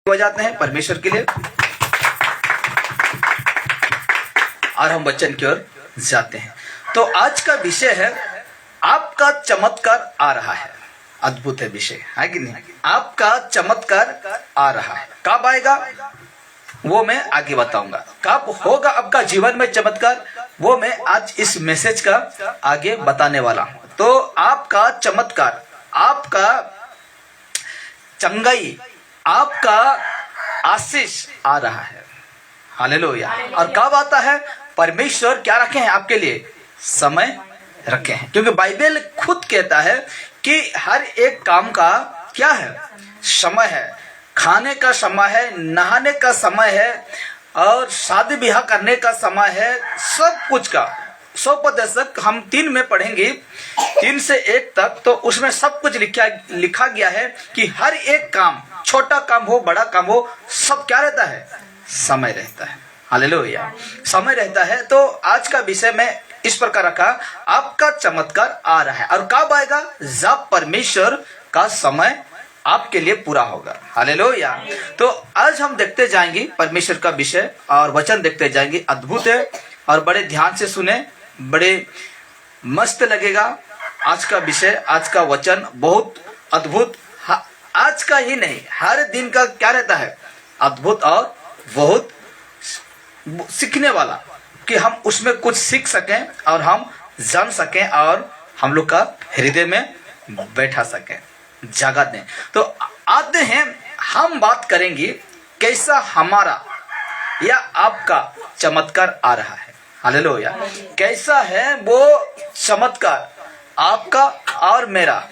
हो जाते हैं परमेश्वर के लिए और हम वचन की ओर जाते हैं। तो आज का विषय है आपका चमत्कार आ रहा है। अद्भुत है विषय, है कि नहीं? आपका चमत्कार आ रहा है। कब आएगा वो मैं आगे बताऊंगा। कब होगा आपका जीवन में चमत्कार वो मैं आज इस मैसेज का आगे बताने वाला हूं। तो आपका चमत्कार, आपका चंगाई, आपका आशीष आ रहा है। हालेलुया। और कब आता है? परमेश्वर क्या रखे हैं आपके लिए? समय रखे हैं। क्योंकि बाइबल खुद कहता है कि हर एक काम का क्या है? समय है। खाने का समय है, नहाने का समय है और शादी ब्याह करने का समय है। सब कुछ का 100% हम 3 में पढ़ेंगे, 3 से 1 तक। तो उसमें सब कुछ लिखा गया है कि हर एक काम, छोटा काम हो बड़ा काम हो, सब क्या रहता है? समय रहता है। हालेलुया, समय रहता है। तो आज का विषय में इस प्रकार रखा, आपका चमत्कार आ रहा है। और कब आएगा? जब परमेश्वर का समय आपके लिए पूरा होगा। हालेलुया। तो आज हम देखते जाएंगे परमेश्वर का विषय और वचन देखते जाएंगे। अद्भुत है और बड़े ध्यान से सुने, बड़े मस्त लगेगा। आज का विषय, आज का वचन बहुत अद्भुत। आज का ही नहीं, हर दिन का क्या रहता है? अद्भुत और बहुत सीखने वाला, कि हम उसमें कुछ सीख सकें और हम जान सकें और हम लोग का हृदय में बैठा सकें, जगह दें। तो आते हैं, हम बात करेंगे कैसा हमारा या आपका चमत्कार आ रहा है। हालेलुया। कैसा है वो चमत्कार आपका और मेरा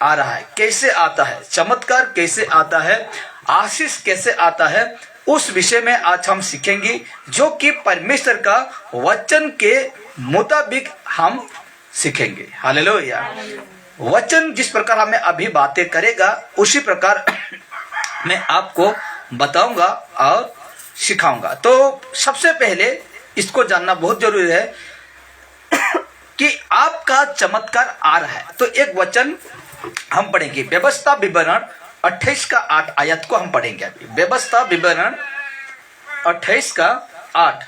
आ रहा है? कैसे आता है चमत्कार? कैसे आता है आशीष? कैसे आता है? उस विषय में आज हम सीखेंगे, जो कि परमेश्वर का वचन के मुताबिक हम सीखेंगे। हालेलुया। वचन जिस प्रकार हमें अभी बातें करेगा उसी प्रकार मैं आपको बताऊंगा और सिखाऊंगा। तो सबसे पहले इसको जानना बहुत जरूरी है कि आपका चमत्कार आ रहा है। तो एक वचन हम पढ़ेंगे, व्यवस्था विवरण 28 का 8 आयत को हम पढ़ेंगे अभी। व्यवस्था विवरण 28 का 8।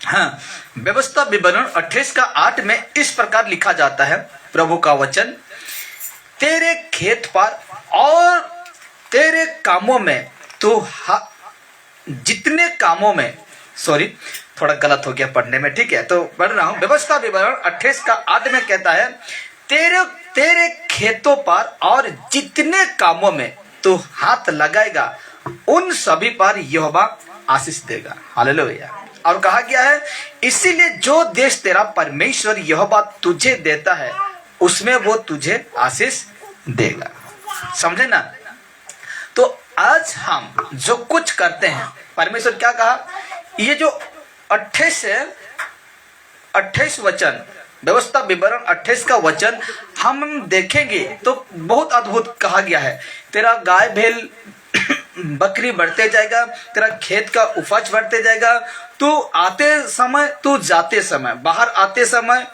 हाँ, व्यवस्था विवरण 28 का 8 में इस प्रकार लिखा जाता है, प्रभु का वचन, तेरे खेत पर और तेरे कामों में तू जितने कामों में, सॉरी थोड़ा गलत हो गया पढ़ने में, ठीक है, तो पढ़ रहा हूं। व्यवस्था विवरण 28 का 8 में कहता है, तेरे खेतों पर और जितने कामों में तू हाथ लगाएगा उन सभी पर यहोवा आशीष देगा। हालेलुया। और कहा गया है, इसीलिए जो देश तेरा परमेश्वर यहोवा तुझे देता है उसमें वो तुझे आशीष देगा। समझे ना? तो आज हम जो कुछ करते हैं, परमेश्वर क्या कहा? ये जो 28 वचन, व्यवस्था विवरण 28 का वचन हम देखेंगे तो बहुत अद्भुत कहा गया है। तेरा गाय भेल बकरी बढ़ते जाएगा, तेरा खेत का उपज बढ़ते जाएगा, तू आते समय, तू जाते समय, बाहर आते समय,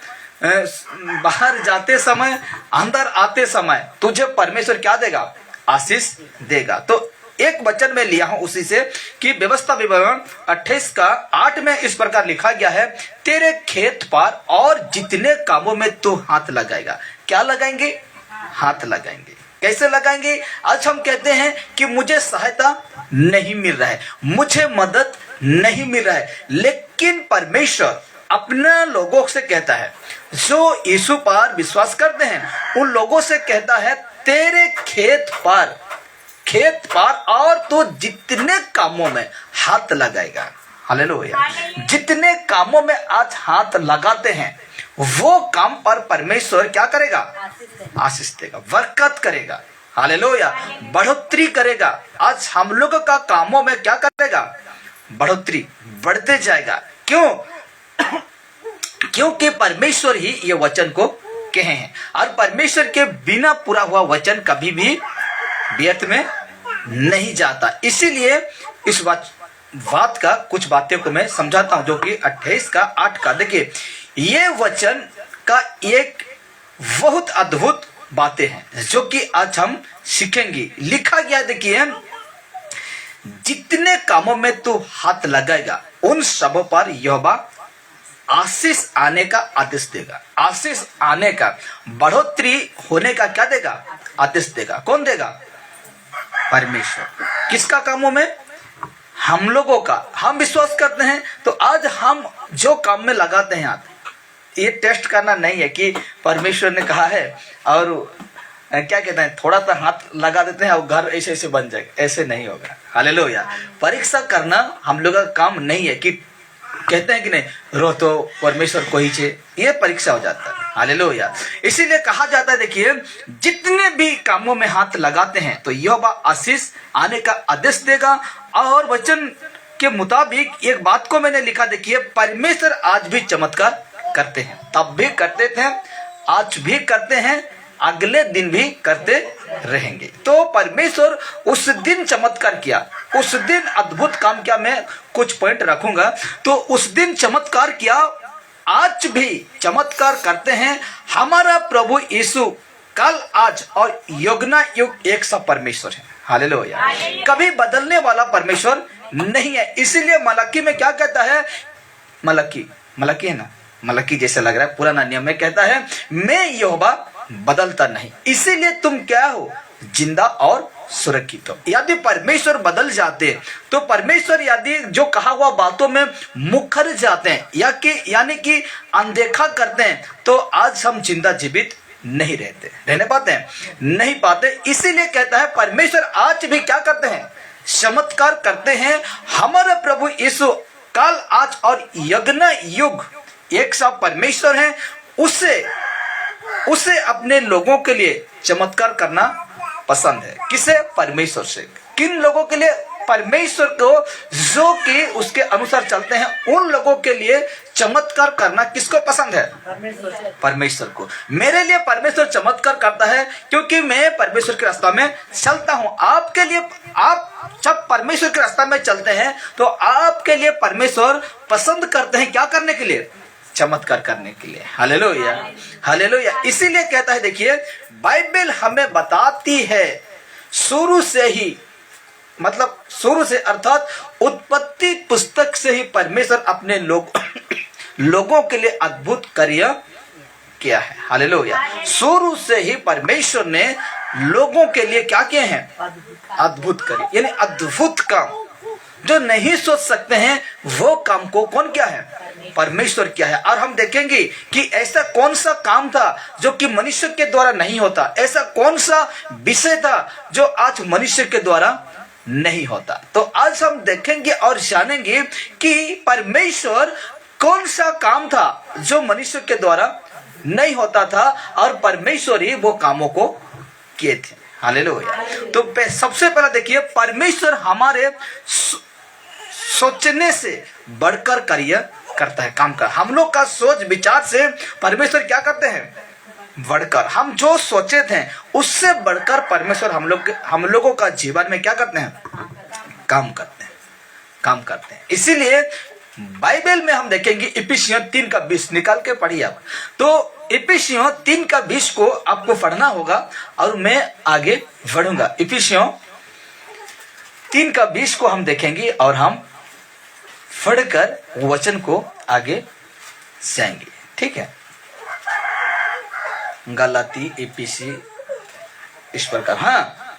बाहर जाते समय, अंदर आते समय तुझे परमेश्वर क्या देगा? आशीष देगा। तो एक वचन में लिया हूं उसी से कि व्यवस्था विवरण 28 का 8 में इस प्रकार लिखा गया है, तेरे खेत पर और जितने कामों में तू हाथ लगाएगा। क्या लगाएंगे? हाथ लगाएंगे। कैसे लगाएंगे? आज हम कहते हैं कि मुझे सहायता नहीं मिल रहा है, मुझे मदद नहीं मिल रहा है, लेकिन परमेश्वर अपने लोगों से कहता है, जो यीशु पर विश्वास करते हैं उन लोगों से कहता है, तेरे खेत पर और तो जितने कामों में हाथ लगाएगा। हालेलुया। जितने कामों में आज हाथ लगाते हैं वो काम पर परमेश्वर क्या करेगा? आशीष देगा, बरकत करेगा। हालेलुया। बढ़ोतरी करेगा। आज हम लोग का कामों में क्या करेगा? बढ़ोतरी, बढ़ते जाएगा। क्यों? क्योंकि परमेश्वर ही ये वचन को कहे हैं और परमेश्वर के बिना पूरा हुआ वचन कभी भी व्यर्थ में नहीं जाता। इसीलिए इस बात का कुछ बातें को मैं समझाता हूं, जो कि 28 का 8 का। देखिए, ये वचन का एक बहुत अद्भुत बातें हैं जो कि आज हम सीखेंगे। लिखा गया देखिए, जितने कामों में तू हाथ लगाएगा उन सब पर यहोवा आशीष आने का आदेश देगा। आशीष आने का, बढ़ोतरी होने का क्या देगा? आदेश देगा। कौन देगा? परमेश्वर। किसका कामों में? हम लोगों का। हम विश्वास करते हैं तो आज हम जो काम में लगाते हैं हाथ, ये टेस्ट करना नहीं है कि परमेश्वर ने कहा है और क्या कहते हैं, थोड़ा सा हाथ लगा देते हैं और घर ऐसे ऐसे बन जाएगा। ऐसे नहीं होगा। हालेलुया। परीक्षा करना हम लोगों का काम नहीं है कि कहते हैं कि नहीं रो तो परमेश्वर को ही चाहिए, ये परीक्षा हो जाता है। हालेलुया। इसीलिए कहा जाता है देखिए, जितने भी कामों में हाथ लगाते हैं तो यहोवा आशीष आने का आदेश देगा। और वचन के मुताबिक एक बात को मैंने लिखा, देखिए परमेश्वर आज भी चमत्कार करते हैं। तब भी करते थे, आज भी करते हैं, अगले दिन भी करते रहेंगे। तो परमेश्वर उस दिन चमत्कार किया, उस दिन अद्भुत काम किया। मैं कुछ पॉइंट रखूंगा। तो उस दिन चमत्कार किया, आज भी चमत्कार करते हैं। हमारा प्रभु यीशु कल, आज और युगना युग एक सा परमेश्वर है। हालेलुया। कभी बदलने वाला परमेश्वर नहीं है। इसीलिए मलकी में क्या कहता है? मलकी है ना, मलकी जैसे लग रहा है, पुराना नियम में कहता है, मैं यहोवा बदलता नहीं, इसीलिए तुम क्या हो? जिंदा और सुरक्षित हो। यदि परमेश्वर बदल जाते तो परमेश्वर यदि जो कहा हुआ बातों में मुखर जाते हैं यानी कि अनदेखा करते हैं, तो आज हम जिंदा जीवित नहीं रहने पाते हैं, नहीं पाते। इसीलिए कहता है परमेश्वर आज भी क्या करते हैं? चमत्कार करते हैं। हमारे प्रभु यीशु कल, आज और यज्ञ युग एक सा परमेश्वर है। उसे अपने लोगों के लिए चमत्कार करना पसंद है। किसे? परमेश्वर से। किन लोगों के लिए? परमेश्वर को, जो कि उसके अनुसार चलते हैं, उन लोगों के लिए चमत्कार करना किसको पसंद है? परमेश्वर को। मेरे लिए परमेश्वर चमत्कार करता है क्योंकि मैं परमेश्वर के रास्ता में चलता हूं। आपके लिए, आप जब परमेश्वर के रास्ता में चलते हैं तो आपके लिए परमेश्वर पसंद करते हैं क्या करने के लिए? चमत्कार करने के लिए। Hallelujah, hallelujah. इसीलिए कहता है देखिए, बाइबल हमें बताती है शुरू से ही, मतलब शुरू से अर्थात उत्पत्ति पुस्तक से ही परमेश्वर अपने लोगों के लिए अद्भुत कार्य किया है। हालेलुया। शुरू से ही परमेश्वर ने लोगों के लिए क्या किए हैं? अद्भुत कार्य, यानी अद्भुत काम जो नहीं सोच सकते हैं, वो काम को कौन किया है? परमेश्वर किया है। और हम देखेंगे कि ऐसा कौन सा काम था जो कि मनुष्य के द्वारा नहीं होता, ऐसा कौन सा विषय था जो आज मनुष्य के द्वारा नहीं होता। तो आज हम देखेंगे और जानेंगे कि परमेश्वर कौन सा काम था जो मनुष्य के द्वारा नहीं होता था और परमेश्वर ही वो कामों को किए थे। हालेलुया। तो सबसे पहले देखिए, परमेश्वर हमारे सोचने से बढ़कर कार्य करता है, काम कर। हम लोग का सोच विचार से परमेश्वर क्या करते हैं? बढ़कर। हम जो सोचे थे उससे बढ़कर परमेश्वर हम लोगों का जीवन में क्या करते हैं? काम करते हैं। इसीलिए बाइबल में हम देखेंगे इफिसियों 3:20 निकाल के पढ़िए आप। तो इफिसियों 3:20 को आपको पढ़ना होगा और मैं आगे बढ़ूंगा। इफिसियों 3:20 को हम देखेंगे और हम पढ़कर वचन को आगे जाएंगे। ठीक है। गलाती, एपीसी, इस प्रकार हाँ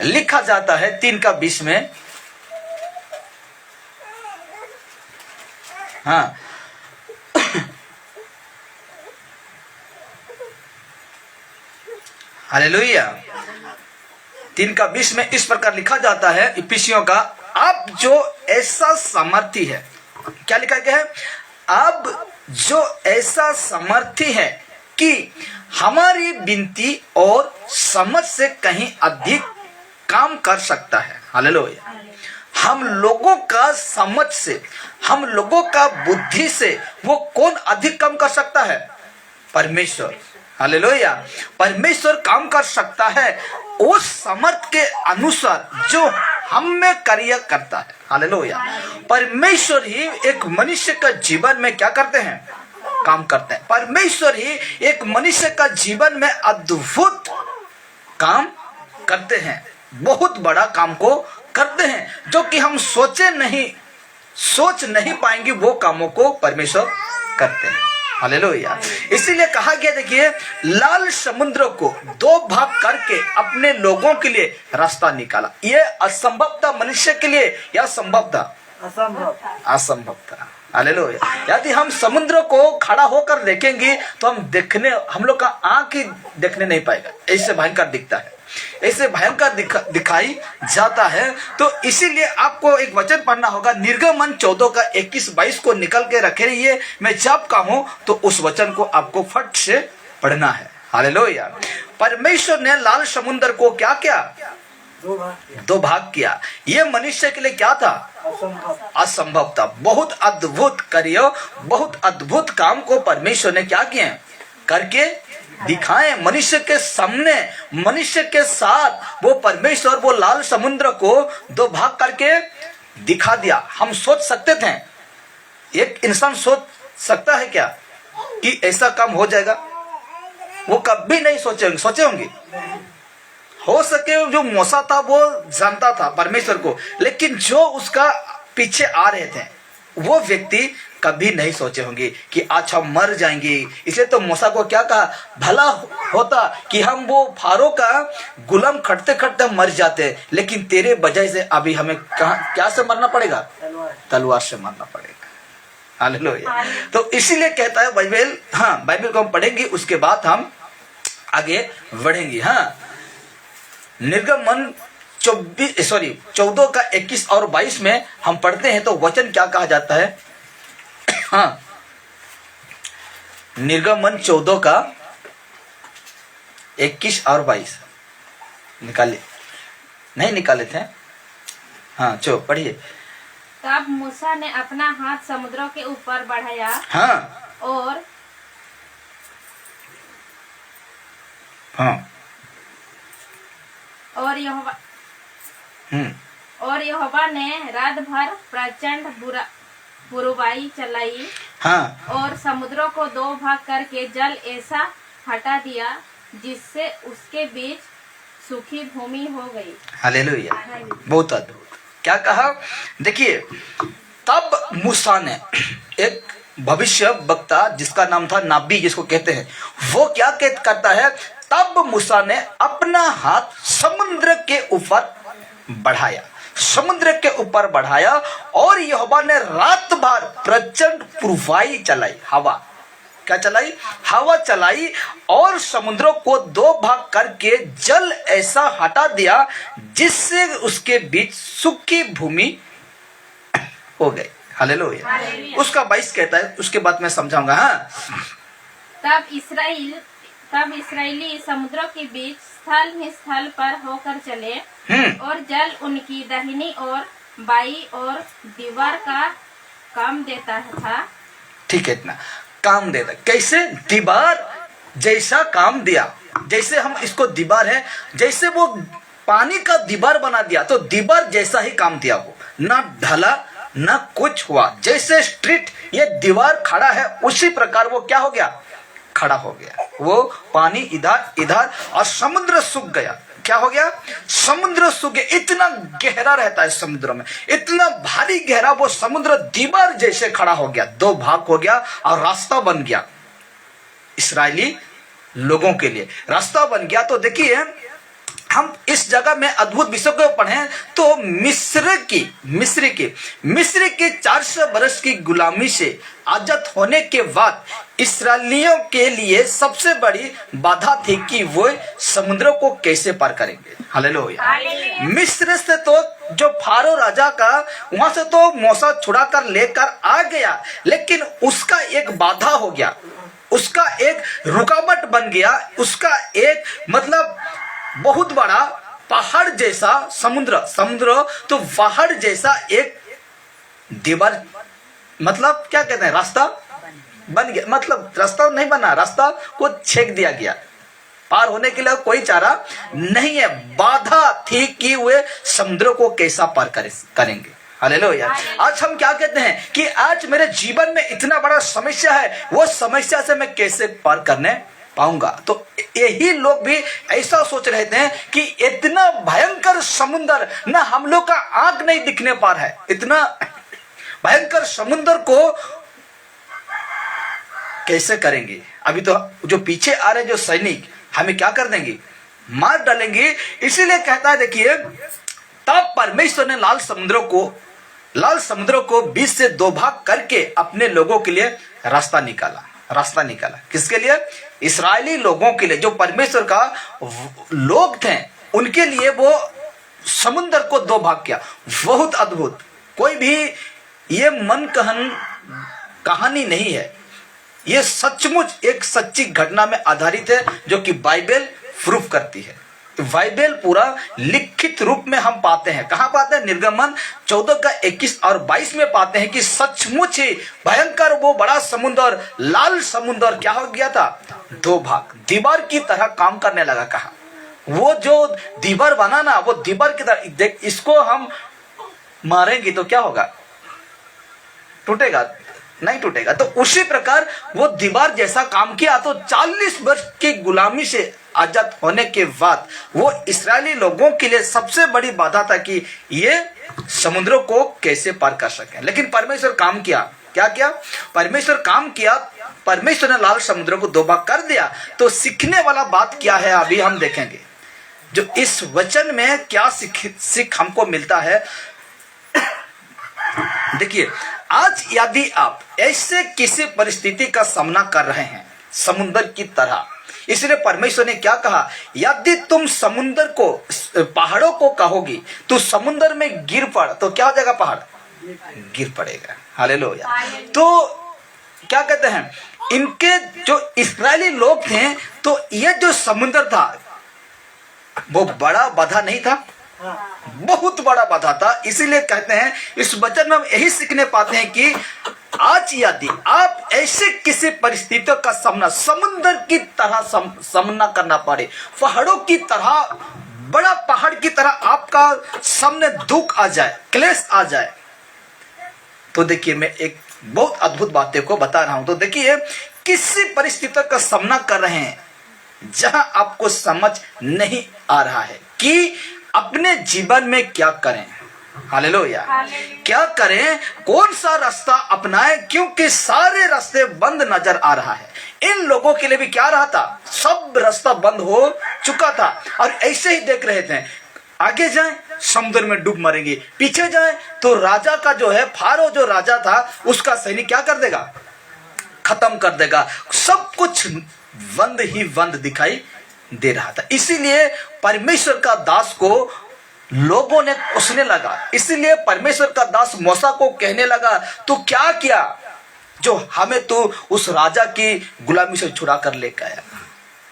लिखा जाता है 3:20 में। हाँ हालेलुया। 3:20 में इस प्रकार लिखा जाता है इफिसियों का, अब जो ऐसा सामर्थी है, क्या लिखा गया है? अब जो ऐसा सामर्थी है कि हमारी विनती और समझ से कहीं अधिक काम कर सकता है। हालेलुया। हम लोगों का समझ से, हम लोगों का बुद्धि से वो कौन अधिक काम कर सकता है? परमेश्वर। हालेलुया। परमेश्वर काम कर सकता है उस समर्थ के अनुसार जो हम में कार्य करता है। हालेलुया। परमेश्वर ही एक मनुष्य का जीवन में क्या करते हैं? काम करते हैं। परमेश्वर ही एक मनुष्य का जीवन में अद्भुत काम करते हैं, बहुत बड़ा काम को करते हैं, जो कि हम सोच नहीं पाएंगे, वो कामों को परमेश्वर करते हैं। हालेलुया। इसीलिए कहा गया, देखिए, लाल समुद्र को 2 भाग करके अपने लोगों के लिए रास्ता निकाला। ये असंभव था मनुष्य के लिए, या संभव था? असंभव था। हालेलुया। यदि हम समुद्र को खड़ा होकर देखेंगे तो हम लोग का आंख ही देखने नहीं पाएगा, ऐसे भयंकर दिखता है, ऐसे भयंकर दिखाई जाता है। तो इसीलिए आपको एक वचन पढ़ना होगा, निर्गमन 14 का 21-22 को निकल के रखे रहिए। मैं जब कहूं तो उस वचन को आपको फट से पढ़ना है। हालेलुया। परमेश्वर ने लाल समुद्र को क्या किया? 2 भाग किया। ये मनुष्य के लिए क्या था? असंभव था। बहुत अद्भुत कार्य, बहुत अद्भुत काम को परमेश्वर ने क्या किए? करके दिखाए मनुष्य के सामने, मनुष्य के साथ। वो परमेश्वर वो लाल समुद्र को 2 भाग करके दिखा दिया। हम सोच सकते थे, एक इंसान सोच सकता है क्या कि ऐसा काम हो जाएगा? वो कभी नहीं सोचे होंगे। हो सके जो मूसा था वो जानता था परमेश्वर को, लेकिन जो उसका पीछे आ रहे थे वो व्यक्ति कभी नहीं सोचे होंगे कि आज हम मर जाएंगे। इसलिए तो मूसा को क्या कहा, भला होता कि हम वो फारो का गुलाम खटते खटते मर जाते, लेकिन तेरे वजह से अभी हमें क्या से मरना पड़ेगा? तलवार से मरना पड़ेगा। हालेलुया। तो इसीलिए कहता है बाइबल, हाँ, बाइबल को हम पढ़ेंगे, उसके बाद हम आगे बढ़ेंगे। हाँ, निर्गमन 14 का 21 और 22 में हम पढ़ते हैं तो वचन क्या कहा जाता है? हाँ, निर्गमन 14 का 21 और 22 नहीं निकाले थे? हाँ, चलो पढ़िए। तब मूसा ने अपना हाथ समुद्र के ऊपर बढ़ाया, हाँ, और यहोवा ने रात भर प्रचंड बुराई चलाई, हाँ, और समुद्र को 2 भाग करके जल ऐसा हटा दिया जिससे उसके बीच सूखी भूमि हो गई। हालेलुया। बहुत अद्भुत। क्या कहा? देखिए, तब मूसा ने, एक भविष्य वक्ता जिसका नाम था नबी जिसको कहते हैं, वो क्या करता है? तब मूसा ने अपना हाथ समुद्र के ऊपर बढ़ाया, समुद्र के ऊपर बढ़ाया, और यहोवा ने रात भर प्रचंड पूर्वाई चलाई, हवा क्या चलाई? हवा चलाई, और समुद्र को 2 भाग करके जल ऐसा हटा दिया जिससे उसके बीच सूखी भूमि हो गई। हालेलुया। उसका 22 कहता है, उसके बाद मैं समझाऊंगा। हाँ, तब इसराइली समुद्र के बीच स्थल ही स्थल पर होकर चले, और जल उनकी दाहिनी और बाई और दीवार का काम देता था। ठीक है, इतना काम देता। कैसे? दीवार जैसा काम दिया। जैसे हम इसको दीवार है, जैसे वो पानी का दीवार बना दिया, तो दीवार जैसा ही काम दिया। वो ना ढला ना कुछ हुआ, जैसे स्ट्रीट ये दीवार खड़ा है उसी प्रकार वो क्या हो गया? खड़ा हो गया। वो पानी इधर और समुद्र सूख गया। क्या हो गया? समुद्र सूख गया। इतना गहरा रहता है समुद्र में, इतना भारी गहरा, वो समुद्र दीवार जैसे खड़ा हो गया, 2 भाग हो गया, और रास्ता बन गया इस्राएली लोगों के लिए, रास्ता बन गया। तो देखिए, हम इस जगह में अद्भुत विषय को पढ़ें तो मिस्र के 400 वर्ष की गुलामी से आजाद होने के बाद इस्राएलियों के लिए सबसे बड़ी बाधा थी कि वो समुद्र को कैसे पार करेंगे। हालेलुया। मिस्र से तो जो फारो राजा का, वहां से तो मूसा छुड़ा कर लेकर आ गया, लेकिन उसका एक बाधा हो गया, उसका एक रुकावट बन गया, उसका एक मतलब बहुत बड़ा पहाड़ जैसा समुद्र तो पहाड़ जैसा एक दीवार, मतलब क्या कहते हैं, रास्ता बन गया। मतलब रास्ता नहीं बना, रास्ता को छेक दिया गया, पार होने के लिए कोई चारा नहीं है। बाधा थी कि वे समुद्र को कैसा पार करेंगे। हालेलुया। आज हम क्या कहते हैं कि आज मेरे जीवन में इतना बड़ा समस्या है, वो समस्या से मैं कैसे पार करने पाऊंगा। तो यही लोग भी ऐसा सोच रहे थे कि इतना भयंकर समुद्र ना हम लोग का आंख नहीं दिखने पा रहा है, इतना भयंकर समुद्र को कैसे करेंगे। अभी तो जो पीछे आ रहे जो सैनिक हमें क्या कर देंगे, मार डालेंगे। इसीलिए कहता है, देखिए, तब परमेश्वर ने लाल समुद्र को बीच से दो भाग करके अपने लोगों के लिए रास्ता निकाला। किसके लिए? इस्राएली लोगों के लिए, जो परमेश्वर का लोग थे, उनके लिए वो समुद्र को दो भाग किया। बहुत अद्भुत, कोई भी ये मनगढ़ंत कहानी नहीं है, ये सचमुच एक सच्ची घटना में आधारित है, जो कि बाइबल प्रूफ करती है। बाइबल पूरा लिखित रूप में हम पाते हैं। कहां पाते हैं? निर्गमन 14 का 21 और 22 में पाते हैं कि सचमुच ही भयंकर वो बड़ा समुद्र, लाल समुद्र क्या हो गया था? दो भाग, दीवार की तरह काम करने लगा। कहा वो जो दीवार बना ना, वो दीवार की तरह, देख इसको हम मारेंगे तो क्या होगा? टूटेगा? नहीं टूटेगा। तो उसी प्रकार वो दीवार जैसा काम किया। तो 40 वर्ष की गुलामी से आजाद होने के बाद वो इस्राएली लोगों के लिए सबसे बड़ी बाधा था कि ये समुद्र को कैसे पार कर सकें। लेकिन परमेश्वर काम किया। क्या किया? परमेश्वर काम किया। परमेश्वर ने लाल समुद्र को दो भाग कर दिया। तो सीखने वाला बात क्या है, अभी हम देखेंगे। जो इस वचन में क्या सीख हमको मिलता है। देखिए, आज यदि आप ऐसे किसी परिस्थिति का सामना कर रहे हैं समुद्र की तरह, इसलिए परमेश्वर ने क्या कहा, यदि तुम समुद्र को, पहाड़ों को कहोगी तो समुद्र में गिर पड़, तो क्या हो जाएगा? पहाड़ गिर पड़ेगा। हालेलुया। तो क्या कहते हैं, इनके जो इस्राएली लोग थे, तो ये जो समुद्र था वो बड़ा बाधा नहीं था, बहुत बड़ा बाधा था। इसीलिए कहते हैं, इस वचन में हम यही सीखने पाते हैं कि आज यदि आप ऐसे किसी परिस्थितियों का सामना समुद्र की तरह सामना करना पड़े, पहाड़ों की तरह, बड़ा पहाड़ की तरह आपका सामने दुख आ जाए, क्लेश आ जाए, तो देखिए, मैं एक बहुत अद्भुत बातें को बता रहा हूं। तो देखिए, किसी परिस्थितियों का सामना कर रहे हैं जहां आपको समझ नहीं आ रहा है कि अपने जीवन में क्या करें। हालेलुया। क्या करें, कौन सा रास्ता अपनाएं, क्योंकि सारे रास्ते बंद नजर आ रहा है। इन लोगों के लिए भी क्या रहा था? सब रास्ता बंद हो चुका था और ऐसे ही देख रहे थे। आगे जाएं समुद्र में डूब मरेंगे, पीछे जाएं तो राजा का जो है, फारो जो राजा था, उसका सैनिक क्या कर देगा? खत्म कर देगा। सब कुछ बंद ही बंद दिखाई दे रहा था। इसीलिए परमेश्वर का दास को लोगों ने कोसने लगा। इसीलिए परमेश्वर का दास मूसा को कहने लगा, तू क्या किया जो हमें तो उस राजा की गुलामी से छुड़ा कर लेकर आया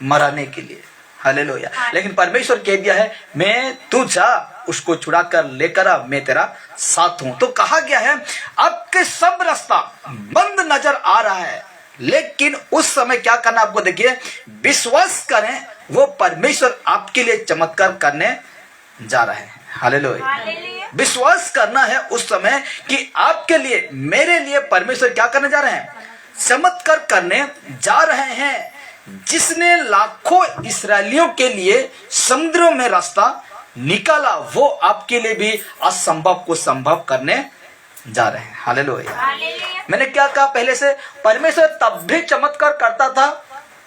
मराने के लिए। हालेलुया। लेकिन परमेश्वर कह दिया है, मैं तू जा, उसको छुड़ा कर लेकर आ, मैं तेरा साथ हूं। तो कहा गया है, आपके सब रास्ता बंद नजर आ रहा है, लेकिन उस समय क्या करना आपको? देखिए, विश्वास करें, वो परमेश्वर आपके लिए चमत्कार करने जा रहे हैं। हालेलुया। विश्वास करना है उस समय कि आपके लिए, मेरे लिए परमेश्वर क्या करने जा रहे हैं? चमत्कार करने जा रहे हैं। जिसने लाखों इस्राएलियों के लिए समुद्र में रास्ता निकाला, वो आपके लिए भी असंभव को संभव करने जा रहे हैं। हालेलुया। मैंने क्या कहा पहले से? परमेश्वर तब भी चमत्कार करता था,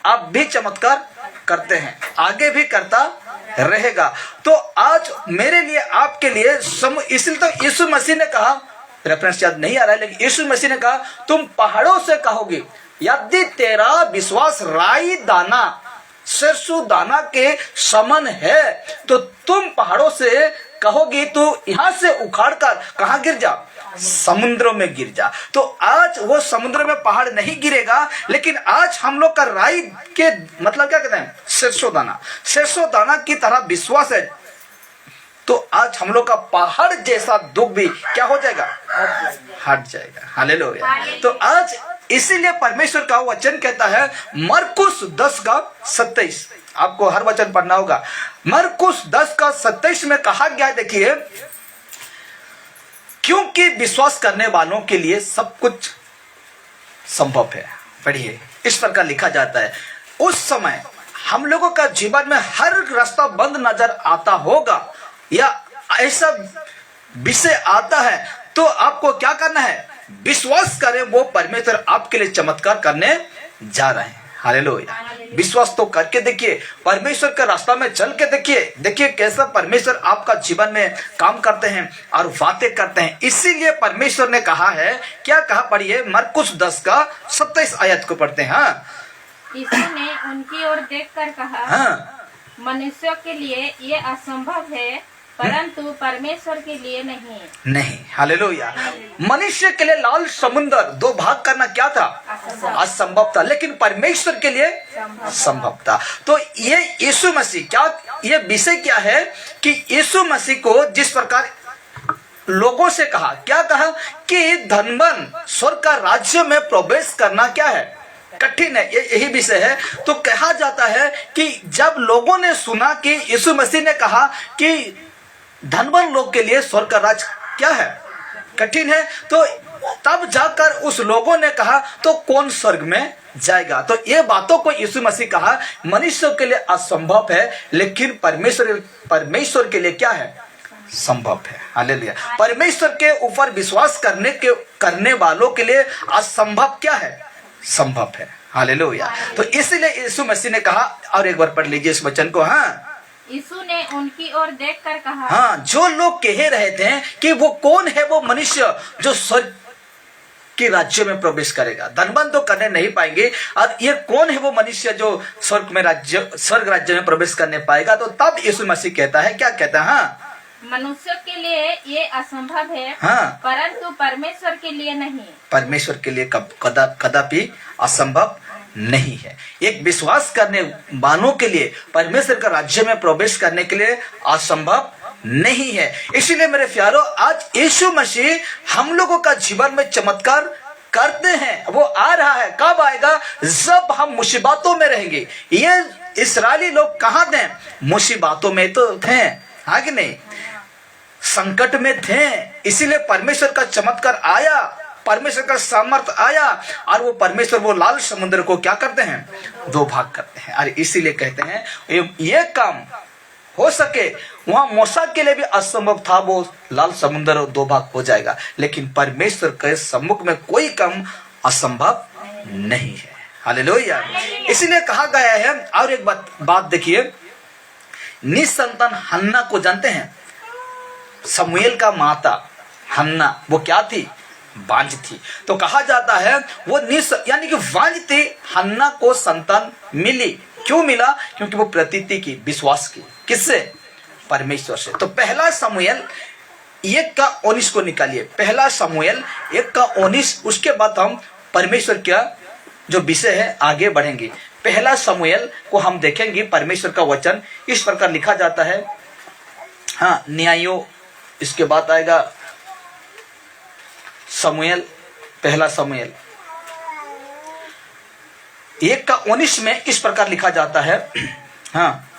अब भी चमत्कार करते हैं, आगे भी करता रहेगा। तो आज मेरे लिए, आपके लिए, इसलिए तो यीशु मसीह ने कहा, रेफरेंस याद नहीं आ रहा है, लेकिन यीशु मसीह ने कहा, तुम पहाड़ों से कहोगे, यदि तेरा विश्वास राई दाना, सरसों दाना के समान है, तो तुम पहाड़ों से कहोगे तो यहां से उखाड़ कर कहां गिर जा? समुद्रों में गिर जा। तो आज वो समुद्र में पहाड़ नहीं गिरेगा, लेकिन आज हम लोग का राई के मतलब क्या कहते हैं? सरसों दाना की तरह विश्वास है। तो आज हम लोग का पहाड़ जैसा दुख भी क्या हो जाएगा? हट जाएगा। हालेलुया। तो आज इसीलिए परमेश्वर का वचन कहता है, मरकुस 10 का 27, आपको हर वचन पढ़ना होगा। मरकुस 10 का 27 में कहा गया, देखिए, क्योंकि विश्वास करने वालों के लिए सब कुछ संभव है। पढ़िए, इस प्रकार लिखा जाता है, उस समय हम लोगों का जीवन में हर रास्ता बंद नजर आता होगा या ऐसा विषय आता है, तो आपको क्या करना है? विश्वास करें, वो परमेश्वर आपके लिए चमत्कार करने जा रहे हैं। हालेलुया। विश्वास तो करके देखिए, परमेश्वर के रास्ता में चल के देखिए कैसा परमेश्वर आपका जीवन में काम करते हैं और बातें करते हैं। इसीलिए परमेश्वर ने कहा है, क्या कहा? पढ़िए, मरकुस 10 का 27 आयत को पढ़ते हैं। हाँ, यीशु ने उनकी ओर देखकर कहा, हाँ, मनुष्यों के लिए ये असंभव है, परंतु परमेश्वर के लिए नहीं। हालेलुया। मनुष्य के लिए लाल समुद्र 2 भाग करना क्या था? असंभव था, लेकिन परमेश्वर के लिए संभव था। तो ये यीशु मसीह, क्या ये विषय क्या है कि यीशु मसीह को जिस प्रकार लोगों से कहा, क्या कहा कि धनवान स्वर्ग का राज्य में प्रवेश करना क्या है? कठिन है। यही विषय है। तो कहा जाता है कि जब लोगों ने सुना कि यीशु मसीह ने कहा कि धनवान लोग के लिए स्वर्ग का राज क्या है? कठिन है, तो तब जाकर उस लोगों ने कहा, तो कौन स्वर्ग में जाएगा? तो ये बातों को यीशु मसीह कहा, मनुष्य के लिए असंभव है, लेकिन परमेश्वर के लिए क्या है? संभव है। हालेलुया। परमेश्वर के ऊपर विश्वास करने वालों के लिए असंभव क्या है? संभव है। हालेलुया। तो इसलिए यीशु मसीह ने कहा, और एक बार पढ़ लीजिए इस वचन को। हाँ, यीशु ने उनकी ओर देखकर कहा, हाँ, जो लोग कह रहे थे कि वो कौन है वो मनुष्य जो स्वर्ग के राज्य में प्रवेश करेगा, धनवान तो करने नहीं पाएंगे, और ये कौन है वो मनुष्य जो स्वर्ग राज्य में प्रवेश करने पाएगा? तो तब यीशु मसीह कहता है, क्या कहता है? हाँ, मनुष्य के लिए ये असंभव है, हाँ, परंतु परमेश्वर के लिए नहीं। परमेश्वर के लिए कदापि असंभव नहीं है। एक विश्वास करने वालों के लिए परमेश्वर का राज्य में प्रवेश करने के लिए असंभव नहीं है। इसीलिए मेरे प्यारों, आज यीशु मसीह हम लोगों का जीवन में चमत्कार करते हैं। वो आ रहा है, कब आएगा? जब हम मुसीबतों में रहेंगे। ये इस्राएली लोग कहाँ थे? मुसीबतों में तो थे, हाँ कि नहीं? संकट में थे, इसीलिए परमेश्वर का चमत्कार आया, परमेश्वर का सामर्थ आया, और वो परमेश्वर वो लाल समुद्र को क्या करते हैं? 2 भाग करते हैं। और इसीलिए कहते हैं ये काम हो सके, वहां मूसा के लिए भी असंभव था, वो लाल समुद्र 2 भाग हो जाएगा, लेकिन परमेश्वर के सम्मुख में कोई काम असंभव नहीं है। हालेलुया। इसीलिए कहा गया है। और एक बात देखिए, निसंतान हन्ना को जानते हैं? समूएल का माता हन्ना, वो क्या थी? बांझ थी। तो कहा जाता है वो यानी कि बांझ थी, हन्ना को संतान मिली। क्यों मिला? क्योंकि वो प्रतीति की, विश्वास की। किससे? परमेश्वर से। तो पहला समूएल 1:19 को निकालिए। पहला समूएल 1:19। उसके बाद हम परमेश्वर का जो विषय है आगे बढ़ेंगे। पहला समूएल को हम देखेंगे, परमेश्वर का वचन इस प्रकार लिखा जाता है। हाँ, न्यायों, इसके बाद आएगा समूएल, पहला समूएल 1:19 में इस प्रकार लिखा जाता है। हाँ,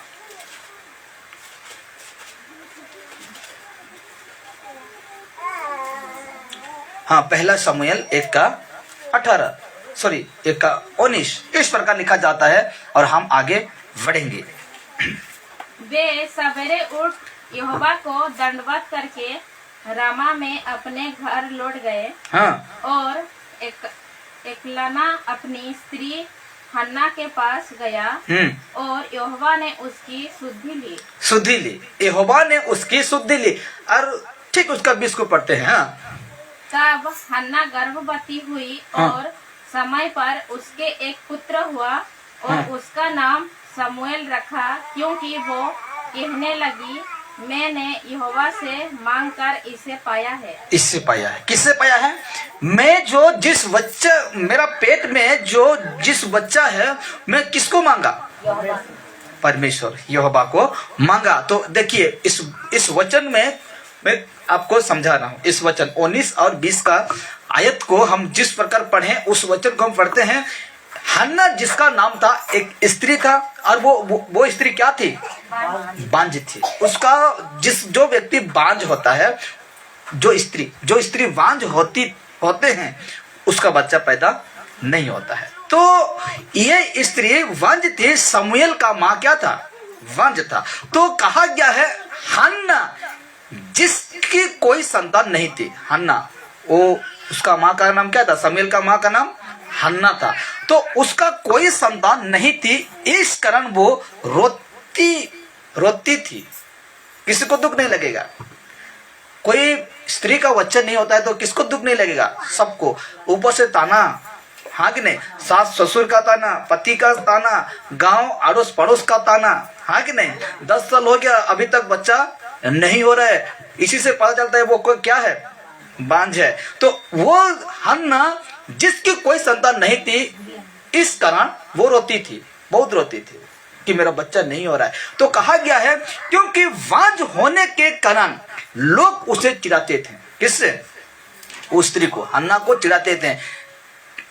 हाँ, पहला समूएल 1:19 इस प्रकार लिखा जाता है, और हम आगे बढ़ेंगे। वे सवेरे उठ यहोवा को दंडवत करके रामा में अपने घर लौट गए। हाँ, और एकलाना अपनी स्त्री हन्ना के पास गया, और यहोवा ने उसकी शुद्धि ली। यहोवा ने उसकी शुद्धि ली। और ठीक उसका 20 को पढ़ते हैं। हाँ, तब हन्ना गर्भवती हुई, और समय पर उसके एक पुत्र हुआ, और उसका नाम समूएल रखा, क्योंकि वो कहने लगी, मैंने यहोवा से मांगकर इसे पाया है। किससे पाया है? मैं जो जिस बच्चा मेरा पेट में जिस बच्चा है, मैं किसको मांगा? परमेश्वर यहोवा को मांगा। तो देखिए इस वचन में मैं आपको समझा रहा हूँ। इस वचन 19 और 20 का आयत को हम जिस प्रकार पढ़े, उस वचन को हम पढ़ते हैं। हन्ना जिसका नाम था, एक स्त्री था, और वो स्त्री क्या थी? बांझ थी। उसका जो व्यक्ति बांझ होता है, जो स्त्री वांझ होते हैं उसका बच्चा पैदा नहीं होता है। तो ये स्त्री वांझ थी, शमूएल का माँ क्या था? वांझ था। तो कहा गया है हन्ना जिसकी कोई संतान नहीं थी, हन्ना, वो उसका माँ का नाम क्या था? शमूएल का माँ का नाम हन्ना था। तो उसका कोई संतान नहीं थी, इस कारण वो रोती थी। किसी को दुख नहीं लगेगा? कोई स्त्री का बच्चा नहीं होता है तो किसको दुख नहीं लगेगा? सबको। ऊपर से ताना, हाँ कि नहीं? सास ससुर का ताना, पति का ताना, गांव अड़ोस पड़ोस का ताना, हाँ कि नहीं? 10 साल हो गया अभी तक बच्चा नहीं हो रहा है, इसी से पता चलता है वो कोई क्या है? बांझ है। तो वो हन्ना जिसकी कोई संतान नहीं थी, इस कारण वो रोती थी, बहुत रोती थी कि मेरा बच्चा नहीं हो रहा है। तो कहा गया है क्योंकि वांझ होने के कारण लोग उसे चिढ़ाते थे। किससे? उस स्त्री को, हन्ना को चिढ़ाते थे।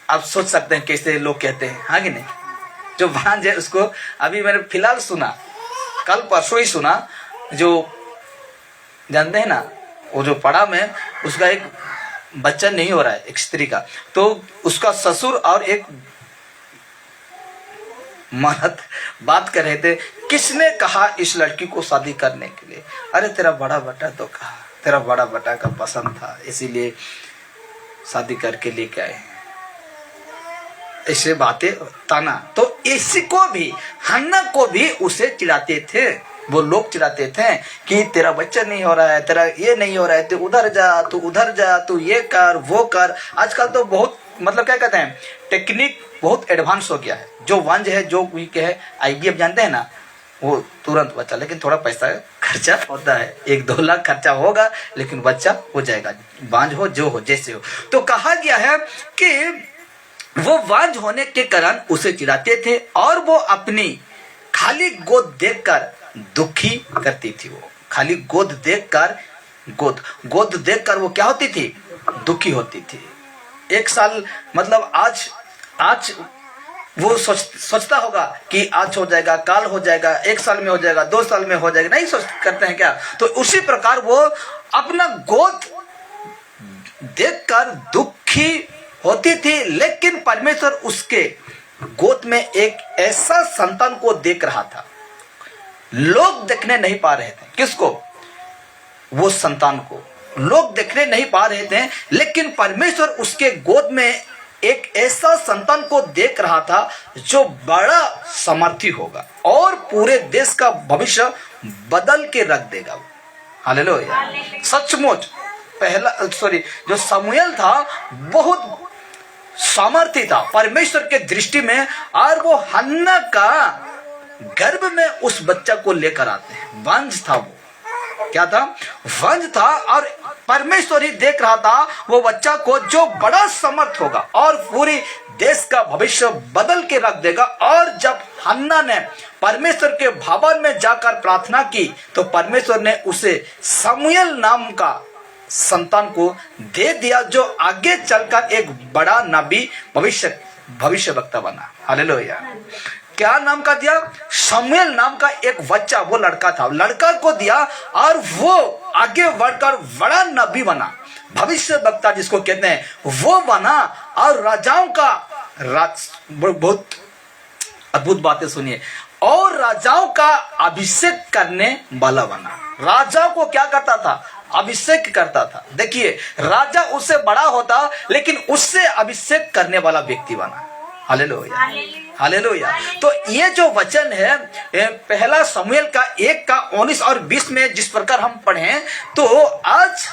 आप सोच सकते हैं कैसे लोग कहते हैं, हाँ कि नहीं? जो वांझ है उसको, अभी मैंने फिलहाल सुना, कल परसों ही सुना, जो जानते हैं ना, वो जो पड़ा में उसका एक बच्चा नहीं हो रहा है, एक स्त्री का, तो उसका ससुर और एक मर्द बात कर रहे थे, किसने कहा इस लड़की को शादी करने के लिए? अरे तेरा बड़ा बेटा तो कहा, तेरा बड़ा बेटा का पसंद था इसीलिए शादी करके लेके आए। ऐसे बातें ताना। तो इसी को भी, हन्ना को भी उसे चिढ़ाते थे, वो लोग चिढ़ाते थे कि तेरा बच्चा नहीं हो रहा है, तेरा ये नहीं हो रहा है, तू उधर जा, तू उधर जा, तू ये कर वो कर। आजकल तो बहुत मतलब क्या कहते हैं, टेक्निक बहुत एडवांस हो गया है। जो वांझ है, जो वीक है, IVF जानते हैं ना, वो तुरंत बच्चा, लेकिन थोड़ा पैसा खर्चा होता है, 1-2 लाख खर्चा होगा, लेकिन बच्चा हो जाएगा, वांझ हो जो हो जैसे हो। तो कहा गया है कि वो वांझ होने के कारण उसे चिढ़ाते थे और वो अपनी खाली गोद देखकर दुखी करती थी। वो खाली गोद देखकर वो क्या होती थी? दुखी होती थी। 1 साल मतलब आज वो सोचता होगा कि आज हो जाएगा, काल हो जाएगा, 1 साल में हो जाएगा, 2 साल में हो जाएगा, नहीं सोच करते हैं क्या? तो उसी प्रकार वो अपना गोद देखकर दुखी होती थी, लेकिन परमेश्वर उसके गोद में एक ऐसा संतान को देख रहा था। लोग देखने नहीं पा रहे थे। किसको? वो संतान को लोग देखने नहीं पा रहे थे, लेकिन परमेश्वर उसके गोद में एक ऐसा संतान को देख रहा था जो बड़ा सामर्थी होगा और पूरे देश का भविष्य बदल के रख देगा। हालेलुया। सचमुच जो शमूएल था बहुत सामर्थी था परमेश्वर के दृष्टि में, और वो हन्ना का गर्भ में उस बच्चा को लेकर आते हैं। वंश था, वो क्या था? वंश था, और परमेश्वर ही देख रहा था वो बच्चा को जो बड़ा समर्थ होगा और पूरी देश का भविष्य बदल के रख देगा। और जब हन्ना ने परमेश्वर के भवन में जाकर प्रार्थना की तो परमेश्वर ने उसे शमूएल नाम का संतान को दे दिया, जो आगे चलकर एक बड़ा नबी भविष्यवक्ता बना। हालेलुया। क्या नाम का दिया? शमूएल नाम का एक बच्चा, वो लड़का था, लड़का को दिया और वो आगे बढ़कर बड़ा नबी बना, भविष्यवक्ता जिसको कहते हैं, वो बना। और राजाओं का बहुत अद्भुत बातें सुनिए, और राजाओं का अभिषेक करने वाला बना। राजाओं को क्या करता था? अभिषेक करता था। देखिए, राजा उससे बड़ा होता लेकिन उससे अभिषेक करने वाला व्यक्ति बना। Hallelujah, hallelujah. तो ये जो वचन है पहला शमूएल का 1:19 और 20 में जिस प्रकार हम पढ़ें, तो आज